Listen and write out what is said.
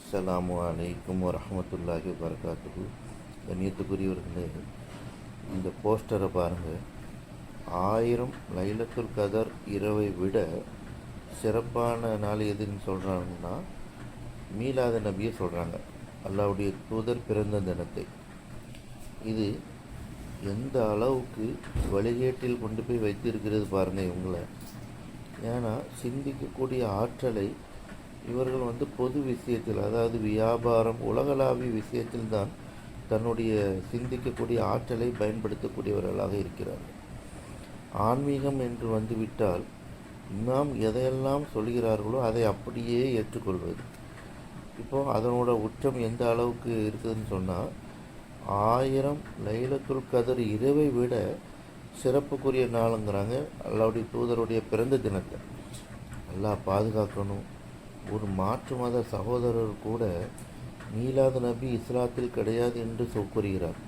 அஸ்ஸலாமு அலைக்கும் வரஹ்மத்துல்லாஹி வபரகாத்துஹு. கண்ணியத்துக்குரியவர்களே, இந்த போஸ்டரை பாருங்கள். 1000 லைலத்துல் கதர் இரவை விட சிறப்பான நாள் எதுன்னு சொல்கிறாங்கன்னா மீலாத நபியை சொல்கிறாங்க. அல்லாஹ்வுடைய தூதர் பிறந்த தினத்தை. இது எந்த அளவுக்கு வழிகேட்டில் கொண்டு போய் வைத்திருக்கிறது பாருங்கள் இவங்களை. ஏன்னா சிந்திக்கக்கூடிய ஆற்றலை இவர்கள் பொது விஷயத்தில், அதாவது வியாபாரம், உலகளாவிய விஷயத்தில் தான் தன்னுடைய சிந்திக்கக்கூடிய ஆற்றலை பயன்படுத்தக்கூடியவர்களாக இருக்கிறார்கள். ஆன்மீகம் என்று வந்துவிட்டால் இமாம் எதையெல்லாம் சொல்கிறார்களோ அதை அப்படியே ஏற்றுக்கொள்வது. இப்போது அதனோட உச்சம் எந்த அளவுக்கு இருக்குதுன்னு சொன்னால், 1000 லைலத்துல் கதர் இரவை விட சிறப்புக்குரிய நாளுங்கிறாங்க அல்லாஹ்வுடைய தூதருடைய பிறந்த தினத்தை. அல்லாஹ் பாதுகாக்கணும். ஒரு மாற்று மத சகோதரர் கூட மீலாது நபி இஸ்லாத்தில் கிடையாது என்று கூறுகிறார்.